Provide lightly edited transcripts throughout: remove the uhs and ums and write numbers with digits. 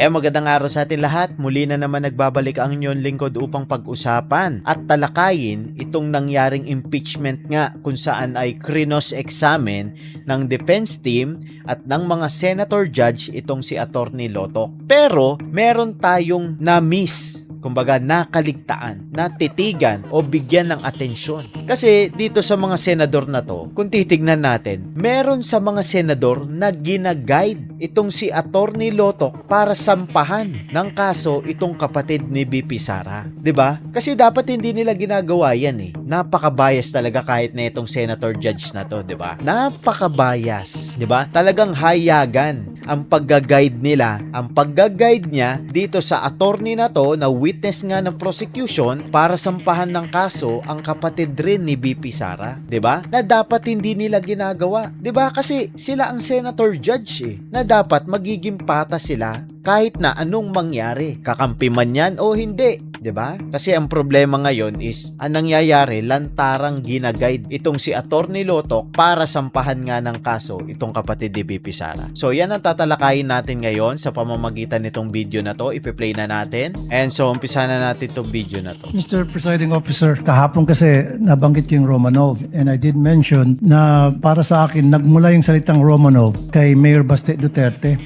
Magandang araw sa atin lahat. Muli na naman nagbabalik ang inyong lingkod upang pag-usapan at talakayin itong nangyaring impeachment nga kung saan ay krinos-examine ng defense team at ng mga senator judge itong si Attorney Lotoc. Pero meron tayong na-miss, kumbaga nakaligtaan, natitigan o bigyan ng atensyon. Kasi dito sa mga senador na to, kung titignan natin, meron sa mga senador na ginaguide itong si Attorney Lotoc para sampahan ng kaso itong kapatid ni BP Sara. 'Di ba? Kasi dapat hindi nila ginagawa yan eh. Napaka-bias talaga kahit na itong senator judge na to, 'di ba? Napaka-bias, 'di ba? Talagang hayagan ang pagga-guide nila. Ang pagga-guide niya dito sa attorney na to na witness nga ng prosecution para sampahan ng kaso ang kapatid rin ni BP Sara, 'di ba? Na dapat hindi nila ginagawa, 'di ba? Kasi sila ang senator judge eh, na dapat magiging patas sila kahit na anong mangyari, kakampi man yan o hindi, 'di ba? Kasi ang problema ngayon is ang nangyayari, lantarang ginaguide itong si Attorney Lotoc para sampahan nga ng kaso itong kapatid ni BP Sara. So yan ang tatalakayin natin ngayon sa pamamagitan nitong video na to. Ipi-play na natin. And so umpisa na natin itong video na to. Mr. Presiding Officer, kahapon kasi nabanggit yung Romanov and I did mention na para sa akin nagmula yung salitang Romanov kay Mayor Baste Duterte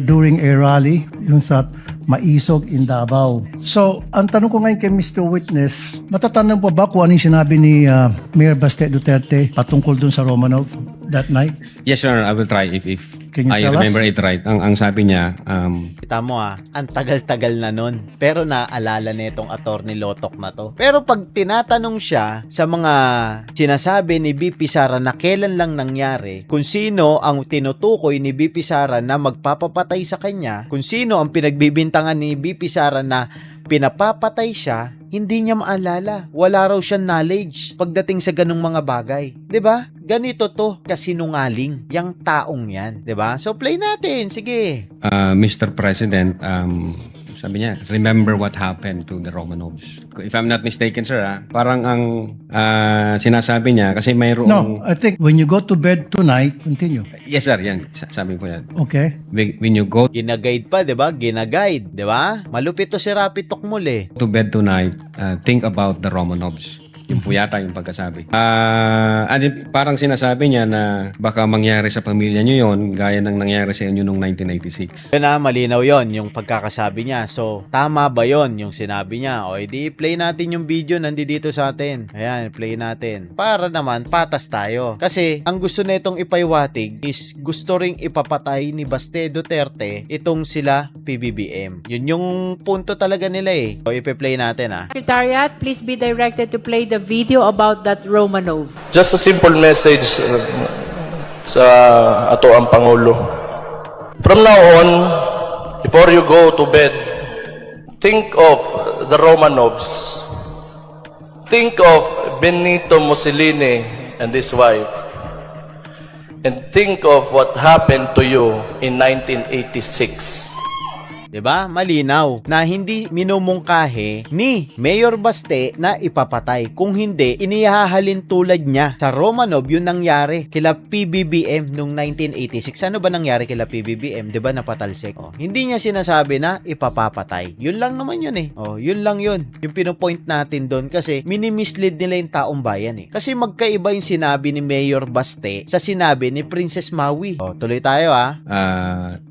during a rally yung sa Maisog in Davao. So, ang tanong ko ngayon kay Mr. Witness, matatandaan po ba kung ano yung sinabi ni Mayor Baste Duterte patungkol dun sa Romanov that night? Yes, sir. I will try if Can you I tell remember us? it right. Ang sabi niya, Kita mo ang tagal-tagal na nun. Pero naalala na itong Attorney Lotoc na to. Pero pag tinatanong siya sa mga sinasabi ni BP Sara na kailan lang nangyari, kung sino ang tinutukoy ni BP Sara na magpapapatay sa kanya, kung sino ang pinagbibintangan ni BP Sara na pinapapatay siya, hindi niya maalala. Wala raw siyang knowledge pagdating sa ganung mga bagay. 'Di ba? Ganito to kasinungaling yang taong 'yan, 'di ba? So play natin, sige. Mr. President, sabi niya, remember what happened to the Romanovs. If I'm not mistaken, sir, parang ang sinasabi niya, kasi mayroong... No, I think when you go to bed tonight, continue. Yes, sir, yan. Sabi ko yan. Okay? When you go Ginaguide pa, 'di ba? Ginaguide, 'di ba? Malupit to si Rapi Tokmol eh. to bed tonight, think about the Romanovs. Yung po yata yung pagkasabi. Parang sinasabi niya na baka mangyari sa pamilya niyo yon gaya ng nangyari sa inyo noong 1996. Yun malinaw yon yung pagkakasabi niya. So, tama ba yon yung sinabi niya? O, edi play natin yung video nandito sa atin. Ayan, play natin. Para naman, patas tayo. Kasi, ang gusto na itong ipaiwatig is gusto ring ipapatay ni Baste Duterte itong sila PBBM. Yun yung punto talaga nila eh. So, ipi-play natin Secretariat, please be directed to play the video about that Romanov. Just a simple message sa ato ang Pangulo. From now on, before you go to bed, think of the Romanovs. Think of Benito Mussolini and his wife. And think of what happened to you in 1986. 'Di ba? Malinaw na hindi minumungkahi ni Mayor Baste na ipapatay. Kung hindi, inihahalin tulad niya. Sa Romanov, yun nangyari kila PBBM noong 1986. Ano ba nangyari kila PBBM? 'Di ba napatalsik? Hindi niya sinasabi na ipapapatay. Yun lang naman yun eh. Yun lang yun. Yung pinopoint natin doon kasi minimislead nila yung taong bayan eh. Kasi magkaiba yung sinabi ni Mayor Baste sa sinabi ni Princess Maui. Tuloy tayo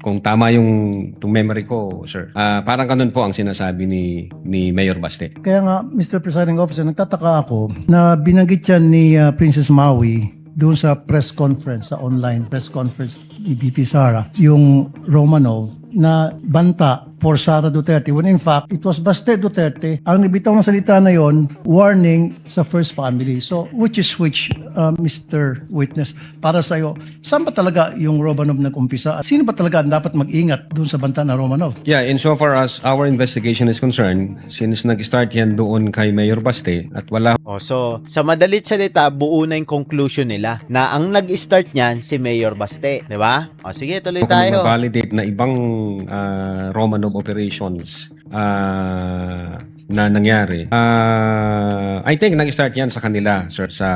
Kung tama yung memory ko, sir. Parang ganun po ang sinasabi ni Mayor Baste. Kaya nga, Mr. Presiding Officer, nagtataka ako na binanggit yan ni Princess Maui doon sa press conference, sa online press conference ni BP Sara, yung Romanov na banta for Sara Duterte when in fact it was Baste Duterte ang nabitaw ng salita na yon, warning sa first family. So which is which, Mr. Witness, para sa iyo, saan ba talaga yung Romanov nag-umpisa? At sino ba talaga ang dapat mag-ingat doon sa banta na Romanov? Yeah, insofar as our investigation is concerned, since nag-start yan doon kay Mayor Baste at wala So, sa madalit salita, buo na yung conclusion nila na ang nag-start niyan si Mayor Baste, 'di ba? Sige, tuloy kung tayo. validate na ibang Romanov operations na nangyari, I think nag-start yan sa kanila, sir, sa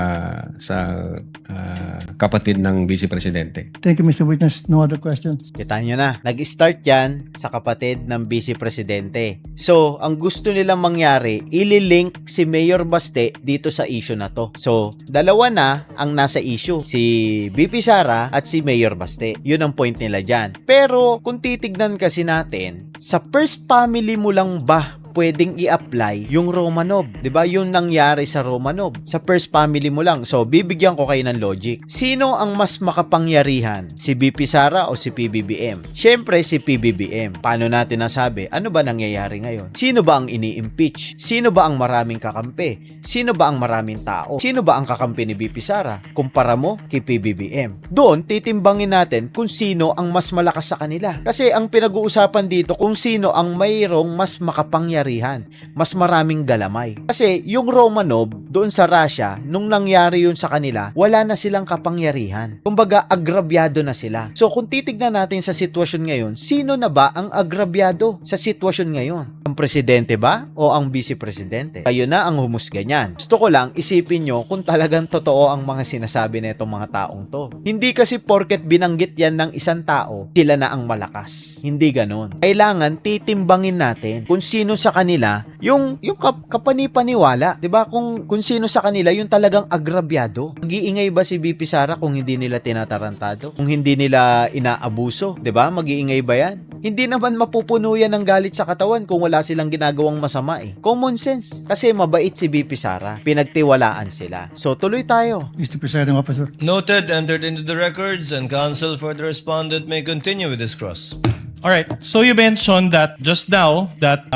kapatid ng Vice Presidente. Thank you, Mr. Witness. No other questions? Kita nyo na, nag-start yan sa kapatid ng Vice Presidente. So, ang gusto nilang mangyari, ililink si Mayor Baste dito sa issue na to. So, dalawa na ang nasa issue, si VP Sara at si Mayor Baste. Yun ang point nila dyan. Pero, kung titignan kasi natin, sa first family mo lang ba pwedeng i-apply yung Romanov? 'Di ba? Yung nangyari sa Romanov. Sa first family mo lang. So, bibigyan ko kayo ng logic. Sino ang mas makapangyarihan? Si VP Sara o si PBBM? Syempre, si PBBM. Paano natin nasabi? Ano ba nangyayari ngayon? Sino ba ang ini-impeach? Sino ba ang maraming kakampi? Sino ba ang maraming tao? Sino ba ang kakampi ni VP Sara? Kumpara mo kay PBBM. Doon, titimbangin natin kung sino ang mas malakas sa kanila. Kasi ang pinag-uusapan dito, kung sino ang mayroong mas makapangyarihan, mas maraming galamay. Kasi yung Romanov doon sa Russia, nung nangyari yun sa kanila, wala na silang kapangyarihan. Kumbaga, agrabyado na sila. So kung titignan natin sa sitwasyon ngayon, sino na ba ang agrabyado sa sitwasyon ngayon? Ang presidente ba o ang vice presidente? Kayo na ang humusga niyan. Gusto ko lang isipin nyo kung talagang totoo ang mga sinasabi na itong mga taong to. Hindi kasi porket binanggit yan ng isang tao, sila na ang malakas. Hindi ganon. Kailangan titimbangin natin kung sino sa kanila yung kapani-paniwala, 'di ba? Kung sino sa kanila yung talagang agrabyado. Mag-iingay ba si VP Sara kung hindi nila tinatarantado? Kung hindi nila inaabuso, 'di ba? Mag-iingay ba 'yan? Hindi naman mapupuno yan ng galit sa katawan kung wala silang ginagawang masama eh. Common sense. Kasi mabait si VP Sara. Pinagtiwalaan sila. So tuloy tayo. Mr. Presiding Officer. Noted, entered into the records, and counsel for the respondent may continue with this cross. All right. So you mentioned that just now that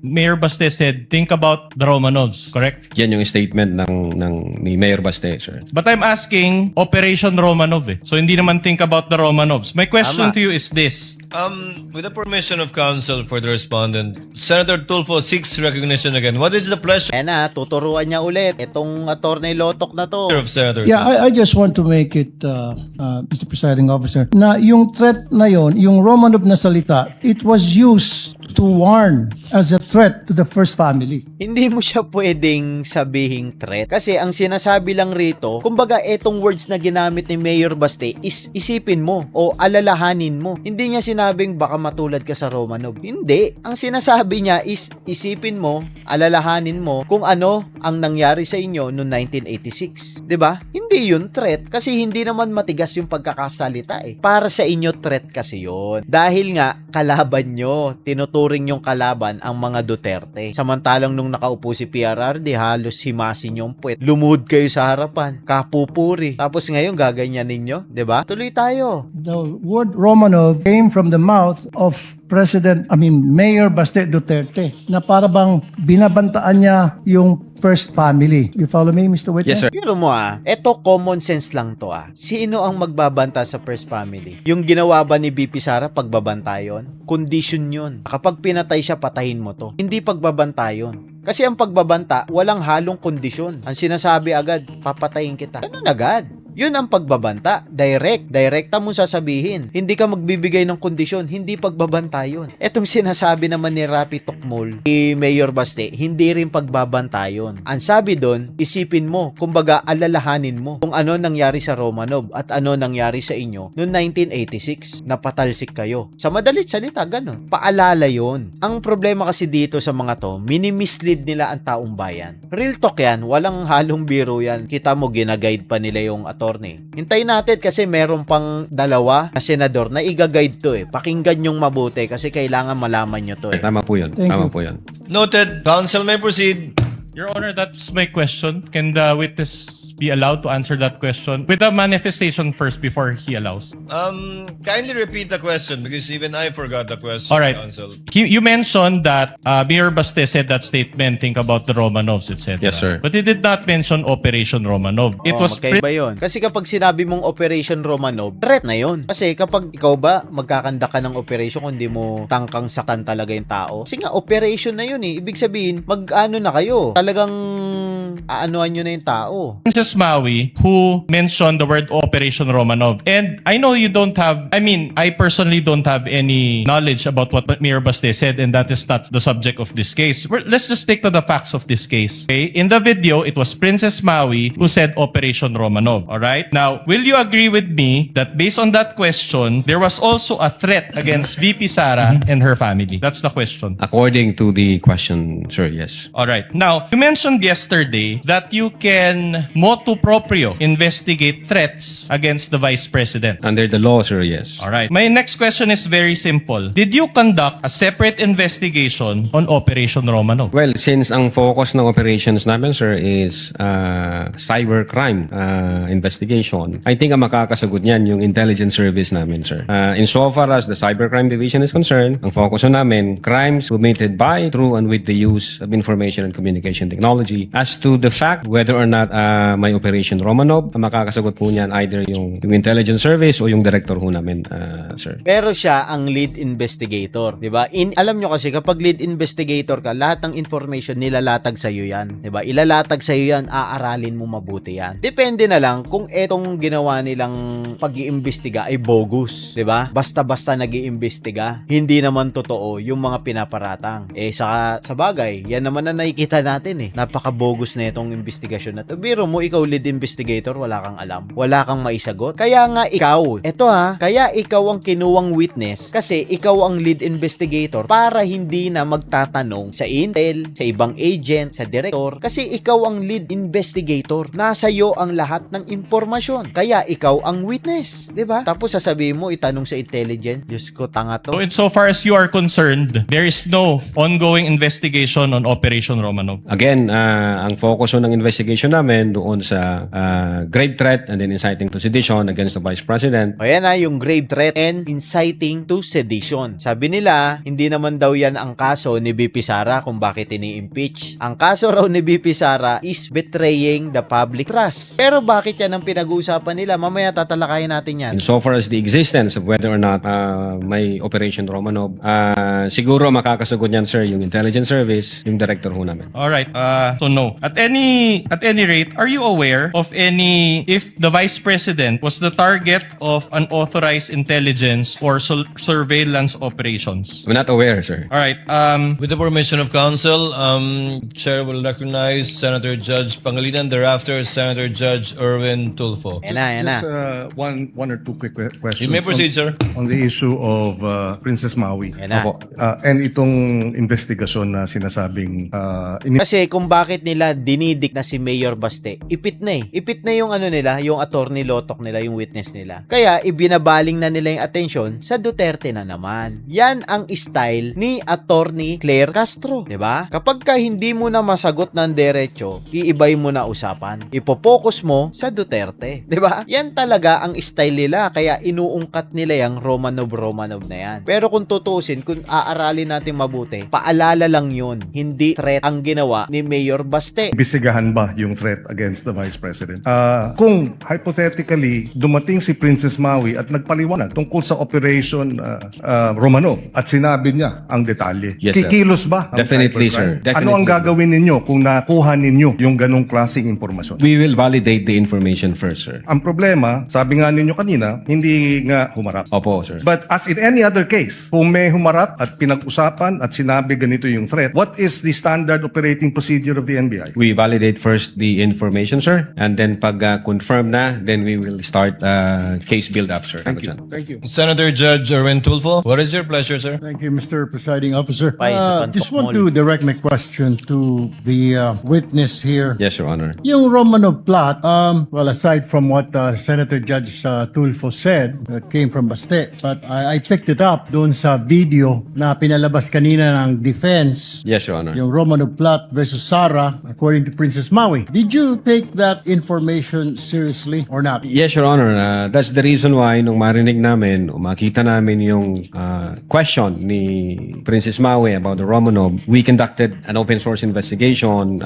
Mayor Baste said, think about the Romanovs, correct? Yan yung statement ni Mayor Baste, sir. But I'm asking Operation Romanov eh. So hindi naman think about the Romanovs. My question Tama. to you is this. With the permission of counsel for the respondent, Senator Tulfo seeks recognition again. What is the pleasure Ayan na, tuturuan niya ulit. Itong attorney Lotok na to. of Senator Yeah, I just want to make it, Mr. Presiding Officer, na yung threat na yon, yung Romanov na salita, it was used to warn as a threat to the first family. Hindi mo siya pwedeng sabihing threat. Kasi ang sinasabi lang rito, kumbaga etong words na ginamit ni Mayor Baste is isipin mo o alalahanin mo. Hindi niya sinabing baka matulad ka sa Romanov. Hindi. Ang sinasabi niya is isipin mo, alalahanin mo kung ano ang nangyari sa inyo noong 1986. 'Di ba? Hindi yun threat kasi hindi naman matigas yung pagkakasalita eh. Para sa inyo threat kasi yun. Dahil nga kalaban nyo, tinuturing yung kalaban ang mga Duterte. Samantalang nung nakaupo si PRRD, halos himasin yung puwet. Lumuhod kayo sa harapan. Kapupuri. Tapos ngayon gaganyan ninyo. 'Di ba? Tuloy tayo. The word Romanov came from the mouth of Mayor Baste Duterte, na para bang binabantaan niya yung first family. You follow me, Mr. Witness? Yes, sir. Pero mo eto common sense lang to Sino ang magbabanta sa first family? Yung ginawa ba ni BP Sara pagbabanta yun? Condition yun. Kapag pinatay siya, patayin mo to. Hindi pagbabanta yun. Kasi ang pagbabanta, walang halong kondisyon. Ang sinasabi agad, papatayin kita. Ganun agad. Yun ang pagbabanta. Direkta mo sasabihin. Hindi ka magbibigay ng kondisyon. Hindi pagbabanta yun. Etong sinasabi naman ni Rapi Tukmol, ni Mayor Baste, hindi rin pagbabanta yun. Ang sabi doon, isipin mo, kumbaga alalahanin mo kung ano nangyari sa Romanov at ano nangyari sa inyo noong 1986. Napatalsik kayo. Sa madalit salita, ganun. Paalala yun. Ang problema kasi dito sa mga to, minimislead nila ang taong bayan. Real talk yan. Walang halong biro yan. Kita mo, ginaguide pa nila yung attorney. Hintayin natin kasi meron pang dalawa na senador na i-guide to Pakinggan yung mabuti kasi kailangan malaman nyo to Tama po yun. Thank Tama you. po yun. Noted, counsel may proceed. Your Honor, that's my question. Can the witness be allowed to answer that question with the manifestation first before he allows? Kindly repeat the question because even I forgot the question, All right. counsel. You mentioned that Mayor Baste said that statement, think about the Romanovs, etc. Yes, sir. But he did not mention Operation Romanov. It was magkaiba yun. Kasi kapag sinabi mong Operation Romanov, threat na yun. Kasi kapag ikaw ba magkakanda ka ng operation kung di mo tangkang saktan talaga yung tao. Kasi nga, operation na yun Ibig sabihin, mag-ano na kayo. Talagang aanuhan nyo na yung tao. Princess Maui who mentioned the word Operation Romanov. And I know you don't have, I personally don't have any knowledge about what Mayor Baste said, and that is not the subject of this case. Let's just stick to the facts of this case. Okay? In the video, it was Princess Maui who said Operation Romanov. All right? Now, will you agree with me that based on that question, there was also a threat against VP Sara and her family? That's the question. According to the question, sir, yes. All right. Now, you mentioned yesterday that you can motu proprio investigate threats against the Vice President. Under the law, sir, yes. All right. My next question is very simple. Did you conduct a separate investigation on Operation Romanov? Well, since ang focus ng operations namin, sir, is cybercrime investigation, I think ang makakasagot niyan yung intelligence service namin, sir. Insofar as the cybercrime division is concerned, ang focus namin, crimes committed by, through, and with the use of information and communication technology. As to the fact whether or not may Operation Romanov, ang makakasagot po niyan either yung intelligence service o yung director ho namin, sir. Pero siya ang lead investigator, 'di ba? Alam nyo kasi kapag lead investigator ka, lahat ng information nilalatag sa iyo 'yan, 'di ba? Ilalatag sa iyo 'yan, aaralin mo mabuti 'yan. Depende na lang kung etong ginawa nilang pag-iimbestiga ay bogus, 'di ba? Basta-basta nag-iimbestiga, hindi naman totoo yung mga pinaparatang. Sa bagay, 'yan naman na nakikita natin Napaka-bogus na itong investigasyon na 'to. Biro mo ikaw lead investigator, wala kang alam, wala kang maisagot. Kaya nga ikaw, kaya ikaw ang kinuwang witness kasi ikaw ang lead investigator para hindi na magtatanong sa intel, sa ibang agent, sa director kasi ikaw ang lead investigator. Nasa iyo ang lahat ng impormasyon. Kaya ikaw ang witness, 'di ba? Tapos sasabihin mo itanong sa intelligence, Diyos ko, tanga to. So insofar as you are concerned, there is no ongoing investigation on Operation Romanov. Again, ang focus ng investigation namin doon sa grave threat and then inciting to sedition against the Vice President. O yan yung grave threat and inciting to sedition. Sabi nila, hindi naman daw yan ang kaso ni VP Sara kung bakit ini-impeach. Ang kaso raw ni VP Sara is betraying the public trust. Pero bakit yan ang pinag-uusapan nila? Mamaya tatalakayin natin yan. Insofar as the existence of whether or not may Operation Romanov, siguro makakasagot niyan, sir, yung intelligence service, yung director ho namin. All right. So no. At any rate, are you aware of if the Vice President was the target of unauthorized intelligence or surveillance operations? I'm not aware, sir. All right. With the permission of counsel, Chair will recognize Senator Judge Pangilinan, thereafter Senator Judge Erwin Tulfo. Yan na. Just one or two quick questions. You may proceed, sir. On the issue of Princess Maui. Yan na. Opo. And itong investigasyon na sinasabing Kasi kung bakit nila dinidik na si Mayor Baste, ipit na Ipit na yung nila, yung attorney Lotok nila, yung witness nila. Kaya ibinabaling na nila yung attention sa Duterte na naman. Yan ang style ni attorney Claire Castro, 'di ba? Kapag ka hindi mo na masagot ng derecho, iibay mo na usapan. Ipo-focus mo sa Duterte, 'di ba? Yan talaga ang style nila, kaya inuungkat nila yung Romanov na yan. Pero kung tutusin, kung aaralin natin mabuti, paalala lang yun, hindi threat ang ginawa ni Mayor Baste. Bisigahan ba yung threat against the Vice President? Kung hypothetically dumating si Princess Maui at nagpaliwanag tungkol sa Operation Romanov at sinabi niya ang detalye, Yes, sir. kikilos ba ang Definitely, cybercrime? sir. Definitely. Ano ang gagawin ninyo kung nakuha ninyo yung ganong klaseng impormasyon? We will validate the information first, sir. Ang problema, sabi nga ninyo kanina, hindi nga humarap. Opo, sir. But as in any other case, kung may humarap at pinag-usapan at sinabi ganito yung threat, what is the standard operating procedure of the NBI? We validate first the information, sir. And then pag confirm na, then we will start case build-up, sir. Thank you. Thank you. Senator Judge Erwin Tulfo, what is your pleasure, sir? Thank you, Mr. Presiding Officer. Just want Pantok to direct my question to the witness here. Yes, Your Honor. Yung Romanov plot, well, aside from what Senator Judge Tulfo said, came from Baste, but I picked it up doon sa video na pinalabas kanina ng defense, Yes, Your Honor. yung Romanov plot versus Sara, according to Princess Maui. Did you take that information seriously or not? Yes, Your Honor. That's the reason why nung marinig namin o makita namin yung question ni Princess Maui about the Romanov, we conducted an open source investigation.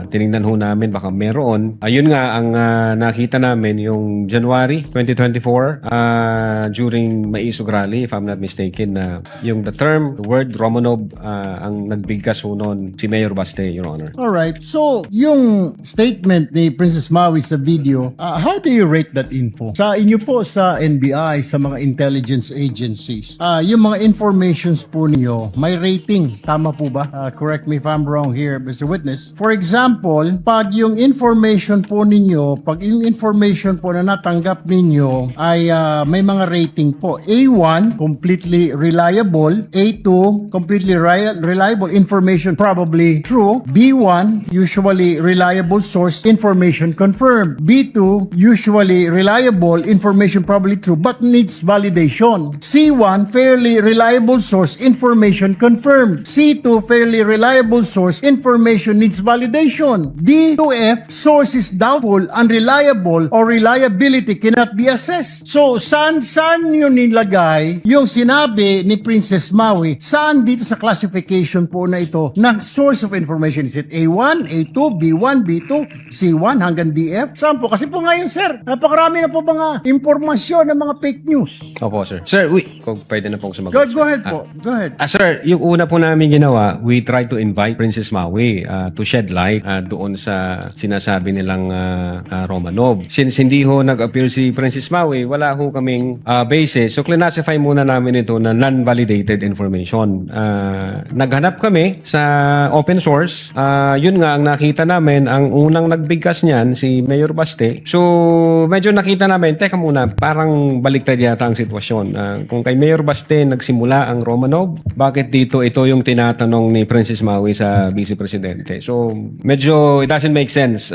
Tinignan ho namin baka meron. Ayun nga, ang nakita namin yung January 2024 during Maisog Rally, if I'm not mistaken, na the word Romanov ang nagbigkas ho noon si Mayor Baste, Your Honor. All right. So So, yung statement ni Princess Maui sa video, how do you rate that info? Sa inyo po sa NBI, sa mga intelligence agencies, yung mga informations po ninyo, may rating. Tama po ba? Correct me if I'm wrong here, Mr. Witness. For example, pag yung information po ninyo, pag yung information po na natanggap ninyo ay may mga rating po. A1, completely reliable. A2, completely reliable information, probably true. B1, usually reliable source, information confirmed. B2, usually reliable information, probably true, but needs validation. C1, fairly reliable source, information confirmed. C2, fairly reliable source, information needs validation. D to F, source is doubtful, unreliable, or reliability cannot be assessed. So, saan yun nilagay yung sinabi ni Princess Maui? Saan dito sa classification po na ito ng source of information? Is it A1, A2, B1, B2, C1 hanggang DF? Saan po? Kasi po ngayon, sir, napakarami na po mga impormasyon ng mga fake news. Opo, sir. Sir, kung pwede na pong sumagot. Go ahead po. Go ahead. Sir, yung una po namin ginawa, we try to invite Princess Maui to shed light doon sa sinasabi nilang Romanov. Since hindi ho nag-appear si Princess Maui, wala ho kaming basis. So, classify muna namin ito na non-validated information. Naghanap kami sa open source. Yun nga, ang nakita namin, ang unang nagbigkas niyan, si Mayor Baste. So, medyo nakita namin, teka muna, parang baliktad yata ang sitwasyon. Kung kay Mayor Baste nagsimula ang Romanov, bakit dito ito yung tinatanong ni Princess Maui sa Vice Presidente? So, medyo it doesn't make sense,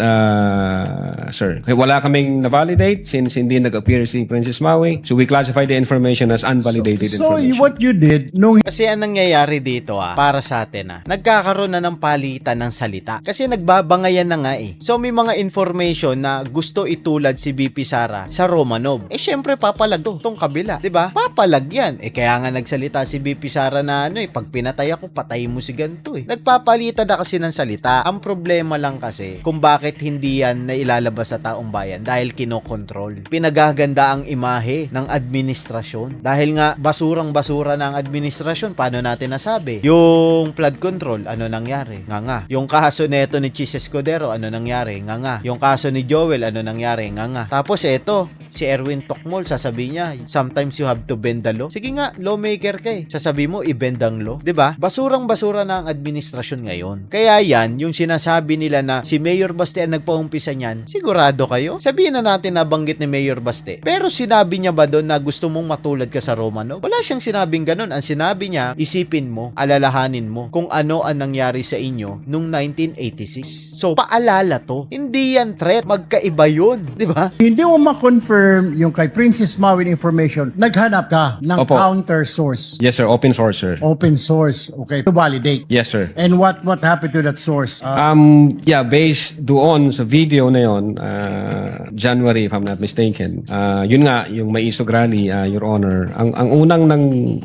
sir. Wala kaming na-validate since hindi nag-appear si Princess Maui. So, we classify the information as unvalidated So, information. what you did, nung Kasi ang nangyayari dito para sa atin nagkakaroon na ng palitan ng salita. Kasi nagbabangayan na nga eh. So may mga information na gusto itulad si BP Sara sa Romanov. Syempre papalag tong kabila, 'di ba? Papalag 'yan. Kaya nga nagsalita si BP Sara na pag pinatay ako, patay mo si ganito eh. Nagpapalitan na kasi ng salita. Ang problema lang kasi kung bakit hindi yan na ilalabas sa taong bayan dahil kinokontrol. Pinagaganda ang imahe ng administrasyon. Dahil nga basurang-basura ng administrasyon, paano natin nasabi? Yung flood control, ano nangyari? Nga. Yung kaso neto ni Chis Escudero, ano nangyari? Nga. Yung kaso ni Joel, ano nangyari? Nga. Tapos eto, si Erwin Tokmol, sasabihin niya, sometimes you have to bend the law. Sige nga, lawmaker ka eh. Sasabihin mo, i-bend ang law. 'Di ba? Basurang-basura na ang administrasyon ngayon. Kaya yan, yung sinasabi nila na si Mayor Baste ang nagpaumpisa niyan, sigurado kayo? Sabihin na natin nabanggit ni Mayor Baste. Pero sinabi niya ba doon na gusto mong matulad ka sa Romanov? Wala siyang sinabing ganun. Ang sinabi niya, isipin mo, alalahanin mo kung ano ang nangyari sa inyo nung 1986. So, paalala to. Hindi yan threat. Magkaiba yun. 'Di ba? hindi mo ma-confirm yung kay Princess Maui information, naghanap ka ng Opo. counter source. Yes, sir. Open source, sir. Open source, okay, to validate. Yes, sir. And what happened to that source? Yeah, based doon sa video na yon, January if I'm not mistaken. Yun nga, yung may isog rally, Your Honor, ang unang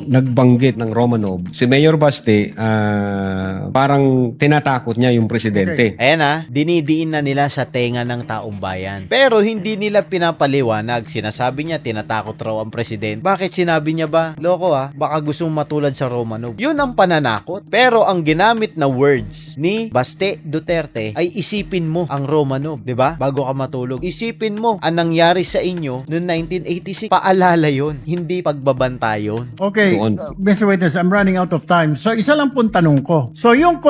nagbanggit ng Romanov, si Mayor Baste, parang tinatakot niya yung presidente. Ayan dinidiin na nila sa tenga ng taong bayan. Pero hindi nila pinapaliwanag. Sinasabi niya, tinatakot raw ang presidente. Bakit sinabi niya ba? Loko baka gusto mong matulad sa Romanov. Yun ang pananakot. Pero ang ginamit na words ni Baste Duterte ay isipin mo ang Romanov, 'di ba? Bago ka matulog. Isipin mo ang nangyari sa inyo noong 1986. Paalala yun, hindi pagbabanta yun. Okay, Doon. Mr. Witness, I'm running out of time. So, isa lang pong tanong ko. So, yung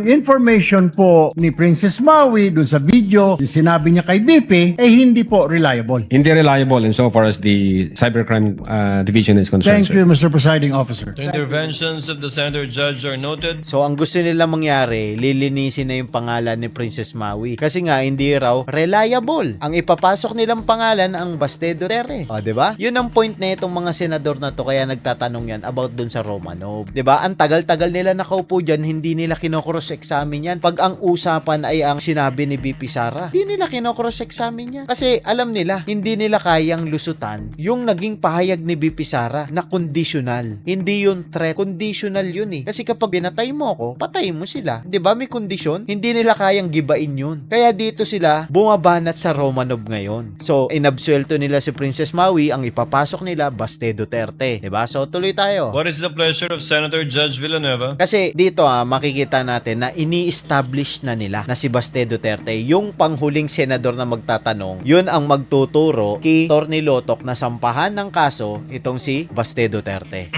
information po ni Princess Maui dun sa video, yung sinabi niya kay BP, hindi po reliable. Hindi reliable insofar as the Cybercrime Division is concerned, Thank sir. you, Mr. Presiding Officer. The interventions of the senator judge are noted. So, ang gusto nila mangyari, lilinisin na yung pangalan ni Princess Maui. Kasi nga, hindi raw reliable. Ang ipapasok nilang pangalan ang Baste Duterte. O, diba? Yun ang point na itong mga senador na to, kaya nagtatanong yan about dun sa Romanov. Diba? Ang tagal-tagal nila nakaupo dyan, hindi nila kinokross-examine yan. Pag ang usapan ay ang sinabi ni BP Sara, hindi nila kinokross-examine yan. Kasi alam nila, hindi nila kayang lusutan yung naging pahayag ni BP Sara na conditional. Hindi yun threat. Conditional yun eh. Kasi kapag binatay mo ako, patay mo sila. 'Di ba? May kondisyon. Hindi nila kayang gibain yun. Kaya dito sila bumabanat sa Romanov ngayon. So, inabsuelto nila si Princess Maui, ang ipapasok nila Baste Duterte. 'Di ba? So, tuloy tayo. What is the pleasure of Senator Judge Villanueva? Kasi dito makikita natin na ini-establish na nila nila na si Baste Duterte. Yung panghuling senador na magtatanong, yun ang magtuturo kay Atty. Lotok na sampahan ng kaso itong si Baste Duterte.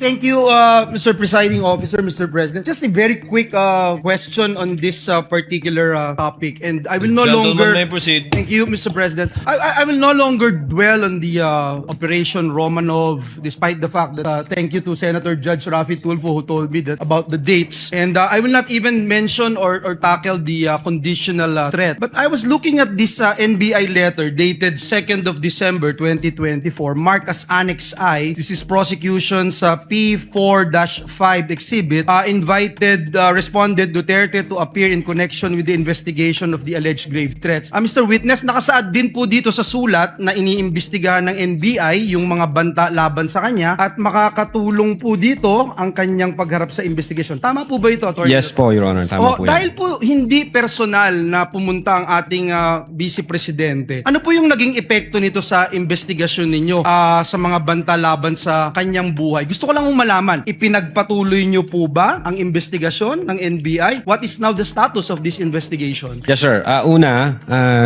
Thank you, Mr. Presiding Officer, Mr. President. Just a very quick question on this particular topic, and I will no Gentlemen longer. may proceed. Thank you, Mr. President. I will no longer dwell on the Operation Romanov, despite the fact that thank you to Senator Judge Rafi Tulfo who told me that about the dates, and I will not even mention or tackle the conditional threat. But I was looking at this NBI letter dated 2nd of December 2024, marked as Annex I. This is prosecution's P4-5 exhibit, invited respondent Duterte to appear in connection with the investigation of the alleged grave threats. Mr. Witness, nakasaad din po dito sa sulat na iniimbestigahan ng NBI yung mga banta laban sa kanya at makakatulong po dito ang kanyang pagharap sa investigation. Tama po ba ito, Atty. Yes po, Your Honor. Tama po yan. Dahil po hindi personal na pumunta ang ating Vice Presidente, ano po yung naging epekto nito sa investigasyon ninyo sa mga banta laban sa kanyang buhay? Gusto ko lang malaman, ipinagpatuloy nyo po ba ang investigasyon ng NBI? What is now the status of this investigation? Yes, sir. Una,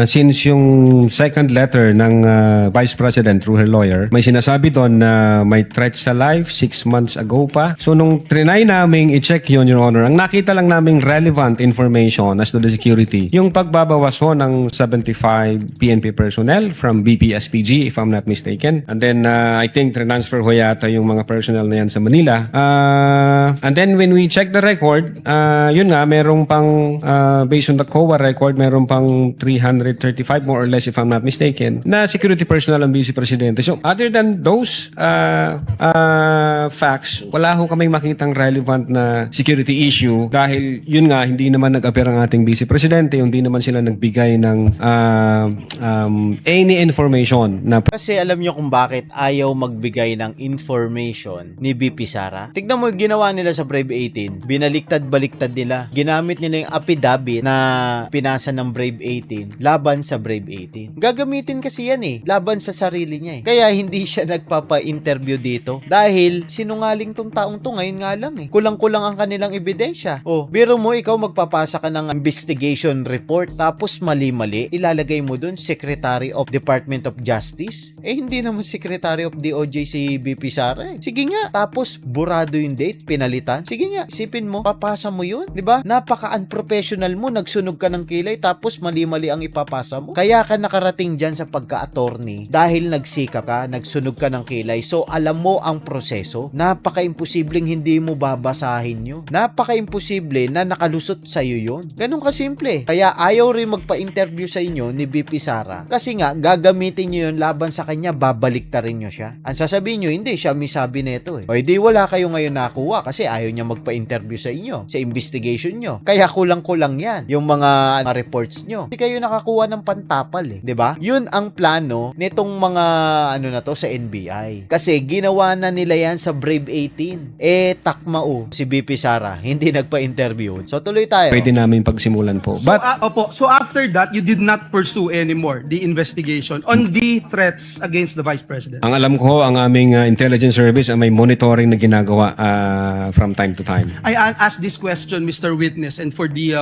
since yung second letter ng Vice President through her lawyer, may sinasabi doon na may threat sa life 6 months ago pa. So, nung trinay naming i-check yun, Your Honor, ang nakita lang naming relevant information as to the security, yung pagbabawas ho ng 75 PNP personnel from BPSPG, if I'm not mistaken. And then, I think transfer ho yata yung mga personnel na yan sa Manila. And then, when we check the record, yun nga, merong pang, based on the COA record, merong pang 335 more or less, if I'm not mistaken, na security personnel ang Vice Presidente. So, other than those facts, wala ho kaming makitang relevant na security issue dahil yun nga, hindi naman nag-appear ang ating Vice Presidente, hindi naman sila nagbigay ng any information na Kasi alam nyo kung bakit ayaw magbigay ng information ni BP Sara? Tignan mo yung ginawa nila sa Brave 18. Binaliktad-baliktad nila. Ginamit nila yung affidavit na pinasa ng Brave 18 laban sa Brave 18. Gagamitin kasi yan laban sa sarili niya Kaya hindi siya nagpapa-interview dito. Dahil sinungaling tong taong to ngayon nga lang Kulang-kulang ang kanilang ebidensya. Biro mo ikaw magpapasa ka ng investigation report tapos mali-mali ilalagay mo dun Secretary of Department of Justice. Hindi naman Secretary of DOJ si BP Sara Sige nga, tapos burado yung date, pinalitan. Sige nga, isipin mo, papasa mo yun, di ba? Napaka-unprofessional mo, nagsunog ka ng kilay tapos mali-mali ang ipapasa mo. Kaya ka nakarating dyan sa pagka-attorney dahil nagsika ka, nagsunog ka ng kilay. So, alam mo ang proseso. Napaka-imposibleng hindi mo babasahin yun. Napaka-imposible na nakalusot sa'yo yun. Ganun kasimple. Kaya ayaw rin magpa-interview sa inyo ni BP Sara. Kasi nga, gagamitin nyo yun laban sa kanya, babaliktarin nyo siya. Ang sasabihin nyo, hindi siya may sabi nito O di wala kayo ngayon nakuha kasi ayaw niya magpa-interview sa inyo, sa investigation nyo. Kaya kulang-kulang yan, yung mga reports nyo. Kasi kayo nakakuha ng pantapal di ba? Yun ang plano nitong mga sa NBI. Kasi ginawa na nila yan sa Brave 18. Takmao si BP Sara, hindi nagpa-interview. So tuloy tayo. pwede namin pagsimulan po. So, But, so after that, you did not pursue anymore the investigation on the threats against the Vice President? ang alam ko, ang aming intelligence service ay may monitoring na ginagawa from time to time. I ask this question, Mr. Witness, and for the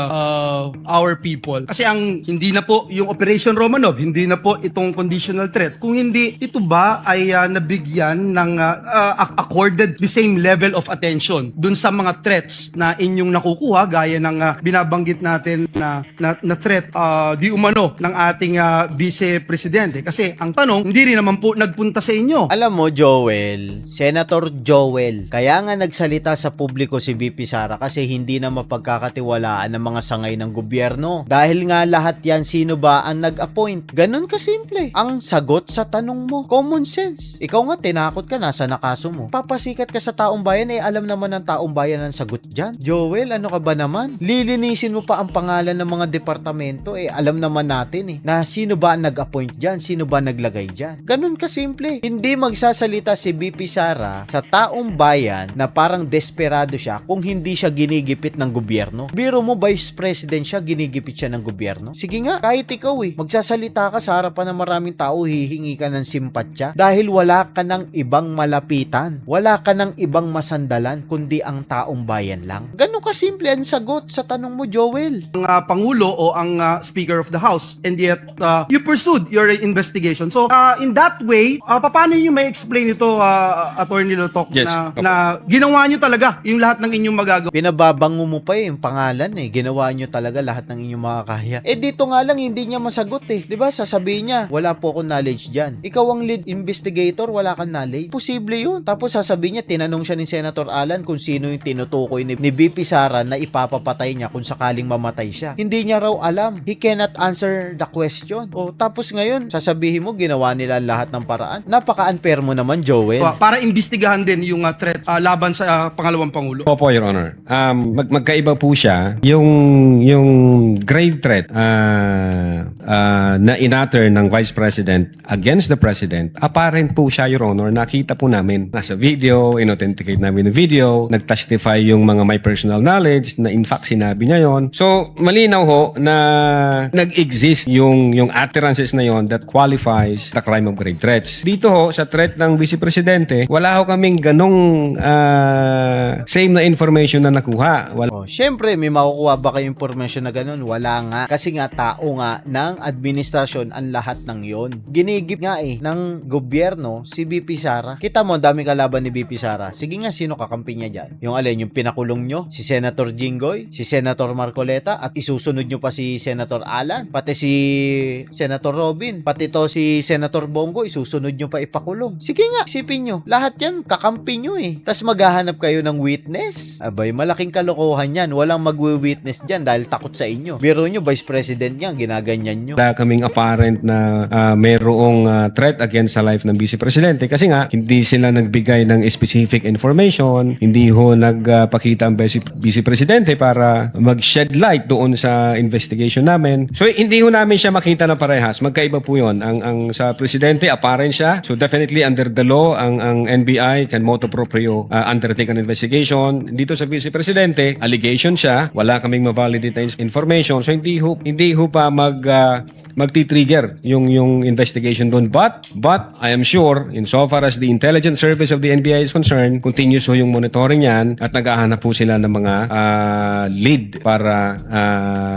our people. Kasi ang hindi na po yung Operation Romanov, hindi na po itong conditional threat. Kung hindi, ito ba ay nabigyan ng accorded the same level of attention dun sa mga threats na inyong nakukuha gaya ng binabanggit natin na threat di umano ng ating Vice Presidente. Kasi ang tanong, hindi rin naman po nagpunta sa inyo. Alam mo, Joel, Senator Joel, kaya nga nagsalita sa publiko si BP Sara kasi hindi na mapagkakatiwalaan ng mga sangay ng gobyerno. Dahil nga lahat yan, sino ba ang nag-appoint? Ganun kasimple. Ang sagot sa tanong mo, common sense. Ikaw nga, tinakot ka, nasa nakaso mo. Papasikat ka sa taong bayan, alam naman ng taong bayan ang sagot dyan. Joel, ano ka ba naman? Lilinisin mo pa ang pangalan ng mga departamento, alam naman natin na sino ba ang nag-appoint dyan, sino ba naglagay dyan. Ganun kasimple. Hindi magsasalita si BP Sara sa taong bayan na parang desperado siya kung hindi siya ginigipit ng gobyerno. Biro mo, Vice President siya, ginigipit siya ng gobyerno. Sige nga, kahit ikaw magsasalita ka sa harapan ng maraming tao, hihingi ka ng simpatya dahil wala ka ng ibang malapitan. Wala ka ng ibang masandalan kundi ang taong bayan lang. Ganun kasimple ang sagot sa tanong tanong mo, Joel. ang Pangulo o ang Speaker of the House, and yet you pursued your investigation. So in that way, paano niyo may explain ito, Attorney Lotok, Yes. na ginawa niyo talaga yung lahat ng inyong magagawa? Pinababango mo pa yung pangalan Ginawa nyo talaga lahat ng inyong makakaya. Dito nga lang hindi niya masagot 'Di ba? Sasabihin niya, wala po akong knowledge diyan. Ikaw ang lead investigator, wala kang knowledge. Posible 'yun. Tapos sasabihin niya, tinanong siya ni Senator Alan kung sino yung tinutukoy ni BP Sara na ipapapatay niya kung sakaling mamatay siya. Hindi niya raw alam. He cannot answer the question. Tapos ngayon, sasabihin mo ginawa nila lahat ng paraan. Napaka-unfair mo naman, Joel. Para imbestigahan din yung threat laban sa pangalawang Pangulo. Opo, Your Honor. Magkaiba po siya. Yung grave threat na inatter ng Vice President against the President, apparent po siya, Your Honor. Nakita po namin. Nasa video, inauthenticate namin yung video, nag-testify yung mga may personal knowledge na in fact sinabi niya yon. So, malinaw ho na nag-exist yung utterances na yon that qualifies the crime of grave threats. Dito ho, sa threat ng Vice Presidente, wala ho kaming ganong same na information na nakuha. Syempre, may makukuha ba kayong information na ganun? Wala nga. Kasi nga, tao nga ng administrasyon ang lahat ng yon. Ginigip nga ng gobyerno si BP Sara. Kita mo, ang daming kalaban ni BP Sara. Sige nga, sino kakampi niya dyan? Yung alin, yung pinakulong nyo? Si Senator Jinggoy? Si Senator Marcoleta? At isusunod nyo pa si Senator Alan? Pati si Senator Robin? Pati to si Senator Bongo? Isusunod nyo pa ipakulong? Sige nga, isipin nyo. Lahat yan, kakampi nyo Tapos maghahanap kayo ng witness? Abay, malaking kalokohan yan. Walang magwi-witness dyan dahil takot sa inyo. Biro nyo, Vice President yan, ginaganyan nyo. Wala kaming apparent na mayroong threat against sa life ng Vice Presidente kasi nga hindi sila nagbigay ng specific information, hindi ho nagpakita ang Vice Presidente para mag-shed light doon sa investigation namin. So hindi ho namin siya makita na parehas. Magkaiba po yun. Ang sa Presidente, apparent siya. So definitely under the law, ang NBI can motu proprio undertake an investigation. Dito sa Vice Presidente, allegation siya, wala kaming ma-validate na information. So hindi ho pa magti-trigger yung investigation doon. But I am sure, insofar as the intelligence service of the NBI is concerned, continuous ho yung monitoring yan at naghahanap po sila ng mga lead para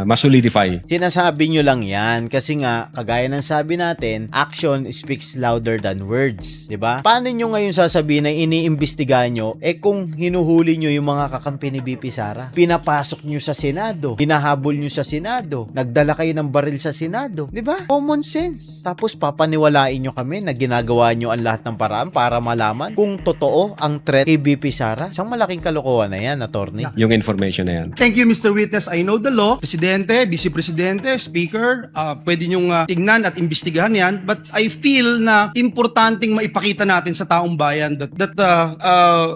masolidify. Sinasabi nyo lang yan kasi nga, kagaya ng sabi natin, action speaks louder than words. Diba? Paano nyo ngayon sasabihin na iniimbestigahan nyo, kung hinuhuli nyo yung mga kakampi ni BP Sara, pinapasok nyo sa Senado, hinahabol nyo sa Senado, nagdala kayo ng baril sa Senado. Diba? Common sense. Tapos papaniwalain nyo kami na ginagawa nyo ang lahat ng paraan para malaman kung totoo ang threat kay BP Sara. Isang malaking kalokohan na yan, attorney. Yung information na yan. Thank you, Mr. Witness. I know the law. Presidente, Vice Presidente, Speaker, pwede nyong tignan at imbestigahan yan. But I feel na importanteng maipakita natin sa taong bayan that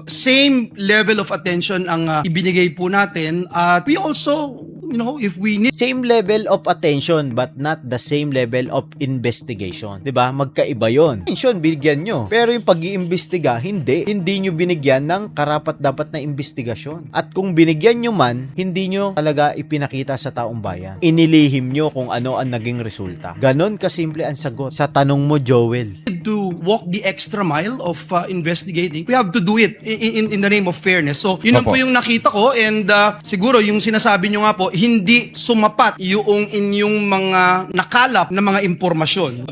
same level of attention ang ibinigay po natin. At we also, if we need Same level of attention but not the same level of investigation. 'Di ba? Magkaiba 'yon. Attention bigyan nyo. Pero yung pag-iimbestiga, hindi nyo binigyan ng karapat-dapat na investigasyon. At kung binigyan nyo man, hindi nyo talaga ipinakita sa taong bayan. Inilihim nyo kung ano ang naging resulta. Ganon kasimple ang sagot sa tanong mo, Joel. to walk the extra mile of investigating, we have to do it in the name of fairness. So, yun Opo. po yung nakita ko, and siguro yung sinasabi nyo nga po, hindi sumapat yung inyong mga nakalap na mga impormasyon.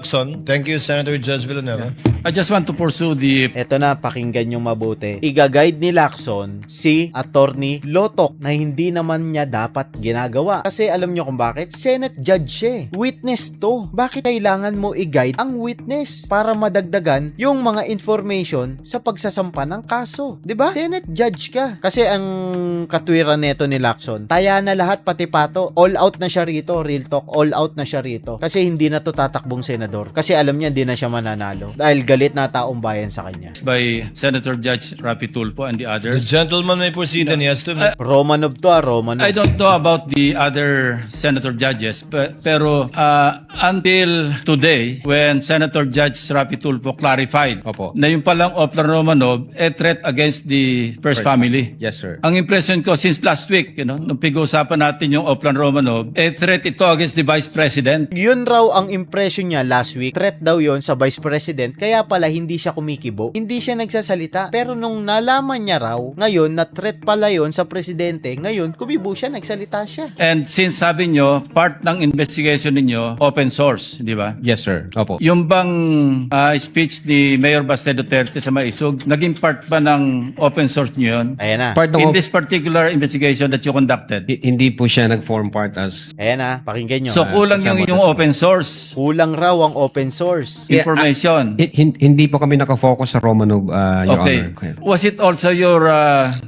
Thank you, Senator Judge Villanueva. I just want to pursue the Eto na, pakinggan nyo mabuti. Iga-guide ni Lacson si Attorney Lotok na hindi naman niya dapat ginagawa. Kasi alam nyo kung bakit? Senate judge siya. Witness to. Bakit kailangan mo i-guide ang witness para madagdagan yung mga information sa pagsasampa ng kaso? 'Di ba? Senate judge ka. Kasi ang katwiran neto ni Lacson, taya na lahat pati pato. All out na siya rito. Real talk. All out na siya rito. Kasi hindi na to tatakbong senador. Kasi alam niya hindi na siya mananalo. Dahil galit na taong bayan sa kanya. by Senator Judge Rapi Tulfo and the The others. gentleman may proceed and he has to. Romanov to Romanov. I don't know about the other senator judges, pero until today, when Senator Judge Rapi Tulfo clarified Opo. na yung palang Oplan Romanov a threat against the First Family. Yes, sir. Ang impression ko since last week, nung pag-uusapan natin natin yung Oplan Romanov, threat ito against the Vice President. Yun raw ang impression niya last week. Threat daw yon sa Vice President, kaya pala hindi siya kumikibo. Hindi siya nagsasalita. Pero nung nalaman niya raw, ngayon na threat pala yon sa Presidente, ngayon kumibo siya, nagsalita siya. And since sabi nyo, part ng investigation ninyo, open source, di ba? Yes, sir. Opo. Yung bang speech ni Mayor Baste Duterte sa Maisog, naging part ba ng open source nyo yun? Ayan na. Part In ng this particular investigation that you conducted? hindi po siya nag-form part as Ayan na, pakinggan nyo. So kulang yung kasama inyong open source Kulang raw ang open source. information. hindi po kami nakafocus sa Romanov, Your Okay. Honor. Was it also your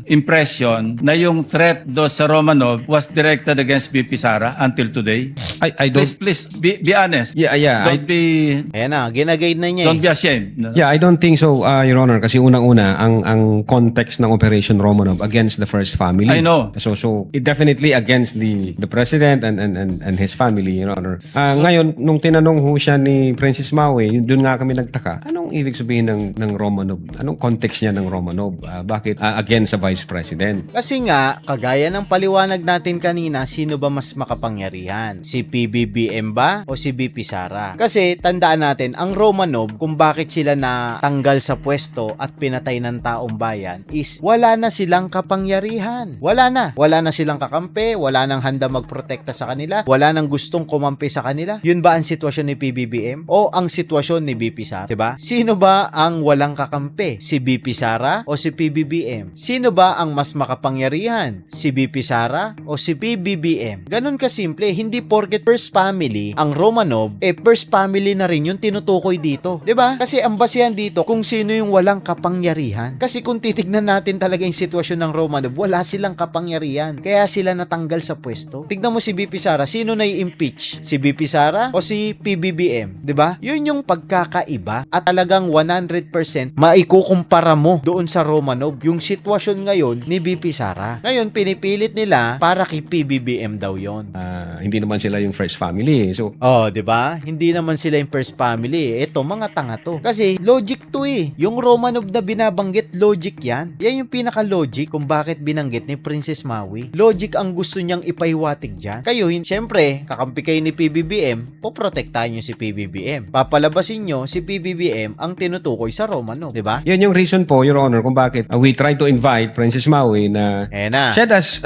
impression na yung threat do sa Romanov was directed against VP Sara until today? I don't Please be honest. Yeah, Don't be Ayan na, ginagayad na niya don't eh. be ashamed. No? Yeah, I don't think so, Your Honor, kasi unang-una ang context ng Operation Romanov against the first family. I know. So it definitely against the president and his family, Your Honor. Ngayon nung tinanong ho siya ni Princess Maui, doon nga kami nagtaka. Anong ibig sabihin ng Romanov? Anong context niya ng Romanov? Bakit against sa Vice President? Kasi nga, kagaya ng paliwanag natin kanina, sino ba mas makapangyarihan? Si PBBM ba o si BP Sara? Kasi tandaan natin, ang Romanov, kung bakit sila natanggal sa pwesto at pinatay ng taong bayan, is wala na silang kapangyarihan. Wala na. Wala na silang kakampi, wala nang handa magprotekta sa kanila, wala nang gustong kumampi sa kanila. Yun ba ang sitwasyon ni PBBM o ang sitwasyon ni BP Sara? Diba? Sino ba ang walang kakampi? Si BP Sara o si PBBM? Sino ba ang mas makapangyarihan? Si BP Sara o si PBBM? Ganun kasimple, hindi porket first family ang Romanov, first family na rin yung tinutukoy dito. 'Di ba? Kasi ang basehan dito kung sino yung walang kapangyarihan. Kasi kung titignan natin talaga yung sitwasyon ng Romanov, wala silang kapangyarihan. Kaya sila natanggal sa pwesto. Tignan mo si BP Sara, sino na i-impeach? Si BP Sara o si PBBM? 'Di ba? Yun yung pagkakaiba at talagang 100% maikukumpara mo doon sa Romanov yung sitwasyon ngayon ni BP Sara. Ngayon pinipilit nila para kay PBBM daw yon. Hindi naman sila yung first family. So Oh, 'di ba? Hindi naman sila yung first family. Ito mga tanga to. Kasi logic to eh. Yung Romanov na binabanggit, logic 'yan. Yan yung pinaka-logic kung bakit binanggit ni Princess Maui. Logic ang gusto niyang ipahiwatig diyan. Kayo, syempre, kakampi kayo ni PBBM, poprotektahan niyo si PBBM. Papalabasin niyo si PBBM ang tinutukoy sa Romanov, 'di ba? yan yung reason po, Your Honor, kung bakit we try to invite Princess Maui na shed us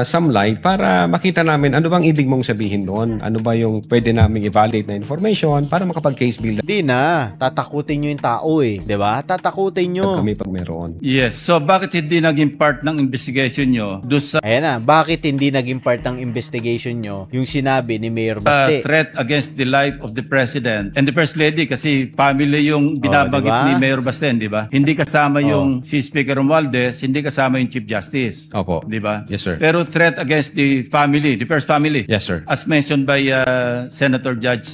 some light para makita namin ano bang ibig mong sabihin doon. Ano ba yung pwede naming i-validate na information para makapag-case build Hindi na. Tatakutin niyo yung tao eh, 'di ba? Tatakutin niyo. kami pag meron. Yes. So bakit hindi naging part ng investigation nyo do sa Ayan na, bakit hindi naging part ng investigation nyo yung sinabi ni Mayor Baste? threat against the life of the President and the First Lady kasi family yung binabanggit diba? ni Mayor Basten, di ba? Hindi kasama yung si Speaker Romualdez, hindi kasama yung Chief Justice. Opo. Di ba? Yes, sir. Pero threat against the family, the first family. Yes, sir. As mentioned by Senator Judge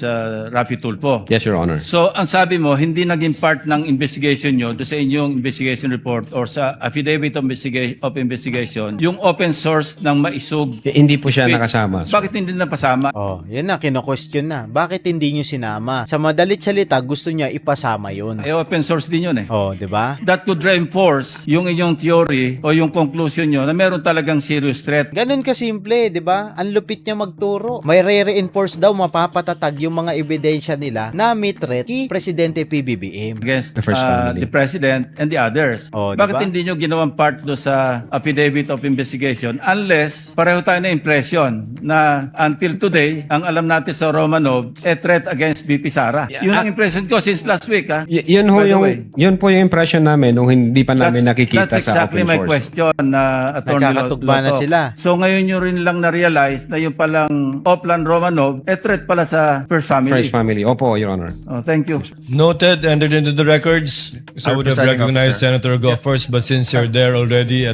Rafi Tulfo. Yes, Your Honor. So, ang sabi mo, hindi naging part ng investigation nyo do sa inyong investigation report or sa affidavit of investigation, yung open source ng Maisog. Hindi po siya speech. nakasama. Bakit hindi napasama? Oh, yan na, kino-question na. Bakit hindi nyo sinama? Sa madalit salita, gusto niya ipasama yun. Open source din yun eh. Oh, di ba? That could reinforce yung inyong theory o yung conclusion nyo na meron talagang serious threat Ganun kasimple, di ba? Ang lupit niya magturo. May re-reinforce daw, mapapatatag yung mga ebidensya nila na may threat kay Presidente PBBM. against The first family. the President and the others. Oh, di Bakit ba? hindi nyo ginawang part do sa affidavit of investigation unless pareho tayo na impression na until today, ang alam natin sa Romanov, threat against BP Sara. Yun ang impression ko since last week. Yun ho By the yung way. yun po yung impression namin nung hindi pa namin nakikita That's sa exactly open my source. question, Attorney Nagkakatugma na Loto. sila. So ngayon nyo rin lang na-realize na yung palang Oplan Romanov, threat pala sa First Family. First family. Opo, Your Honor. Oh, thank you. Noted, entered into the records. I would have Presiding recognized Officer. Senator Go first, but since you're there already,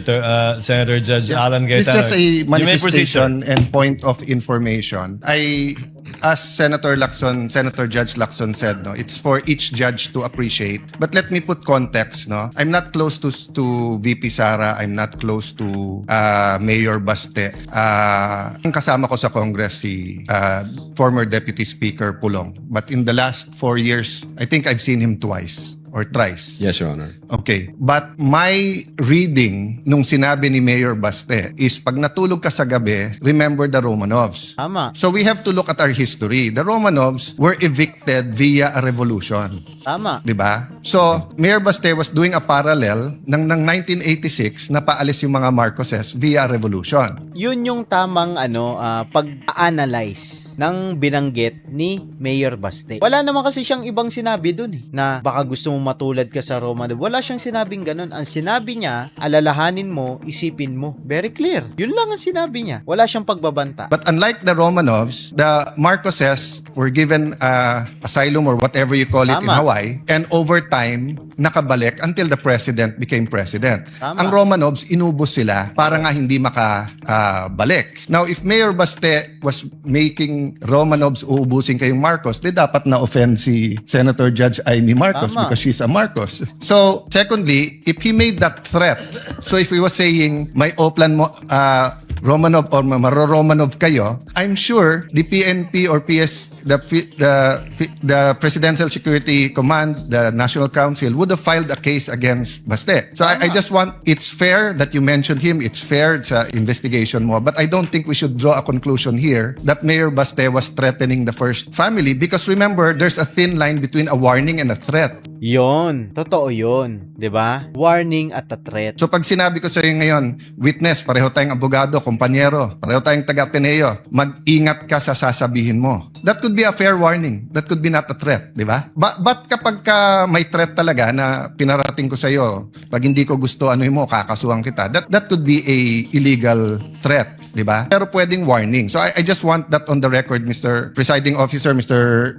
Senator Judge Alan This Cayetano. is a you may proceed, sir. manifestation and point of information. As Senator Judge Lacson said, no, it's for each judge to appreciate. But let me put context, no. I'm not close to VP Sara. I'm not close to Mayor Baste. Ang kasama ko sa Congress si former Deputy Speaker Pulong. But in the last 4 years, I think I've seen him twice. or thrice. Yes, Your Honor. Okay. But my reading nung sinabi ni Mayor Baste is pag natulog ka sa gabi, remember the Romanovs. Tama. So we have to look at our history. The Romanovs were evicted via a revolution. Tama. 'Di ba? So, Mayor Baste was doing a parallel ng 1986 na paalis yung mga Marcoses via revolution. Yun yung tamang pag-analyze ng binanggit ni Mayor Baste. Wala naman kasi siyang ibang sinabi dun na baka gusto mo matulad ka sa Romanov. Wala siyang sinabing ganun. Ang sinabi niya, alalahanin mo, isipin mo. Very clear. Yun lang ang sinabi niya. Wala siyang pagbabanta. But unlike the Romanovs, the Marcoses were given asylum or whatever you call it in Tama. Hawaii, and over time, nakabalik until the president became president. Tama. Ang Romanovs, inubos sila para nga hindi makabalik. Now, if Mayor Baste was making Romanovs uubusin kayong Marcos, di dapat na-offend si Senator Judge Amy Marcos Tama. because she's a Marcos. So, secondly, if he made that threat, so if he was saying, may oplan mo, Romanov or Maro-Romanov kayo, I'm sure the PNP or the Presidential Security Command, the National Council, would have filed a case against Baste. So I just want, it's fair that you mentioned him, it's fair sa investigation mo, but I don't think we should draw a conclusion here that Mayor Baste was threatening the first family because remember, there's a thin line between a warning and a threat. Yon. Totoo yun. 'Di ba? Warning at a threat. So pag sinabi ko sa iyo ngayon, witness, pareho tayong abogado, kumpanyero, pareho tayong taga-Ateneo, mag-ingat ka sa sasabihin mo. That could be a fair warning. That could be not a threat, di ba? But kapag may threat talaga na pinarating ko sa iyo, pag hindi ko gusto ano mo, kakasuhan kita, that could be a illegal threat, di ba? Pero pwedeng warning. So I just want that on the record, Mr. Presiding Officer, Mr.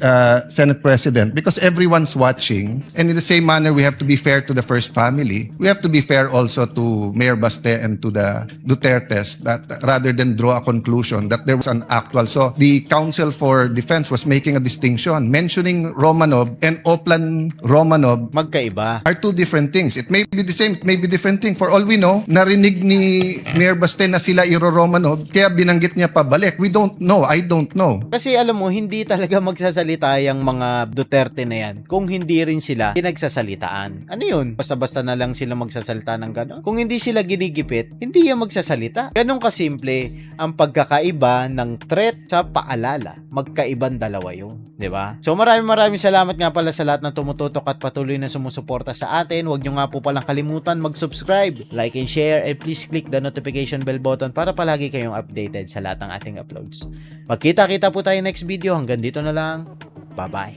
Senate President, because everyone's watching, and in the same manner, we have to be fair to the first family. We have to be fair also to Mayor Baste and to the Dutertes, that rather than draw a conclusion that there was an actual. So the Council for Defense was making a distinction, mentioning Romanov and Oplan Romanov Magkaiba. are two different things. It may be the same, it may be different thing. For all we know, narinig ni Mayor Baste na sila Iro-Romanov, kaya binanggit niya pabalik. We don't know. I don't know. Kasi alam mo, hindi talaga magsasalita yung mga Duterte na yan kung hindi rin sila pinagsasalitaaan. Ano yun? Basta-basta na lang sila magsasalita ng gano'n. Kung hindi sila ginigipit, hindi yan magsasalita. Ganun kasimple ang pagkakaiba ng threat sa paalala. Magkaibang dalawa yun. 'Di ba? So maraming salamat nga pala sa lahat na tumututok at patuloy na sumusuporta sa atin. Huwag nyo nga po palang kalimutan mag-subscribe, like and share, and please click the notification bell button para palagi kayong updated sa lahat ng ating uploads. Magkita-kita po tayo next video. Hanggang dito na lang. Bye-bye.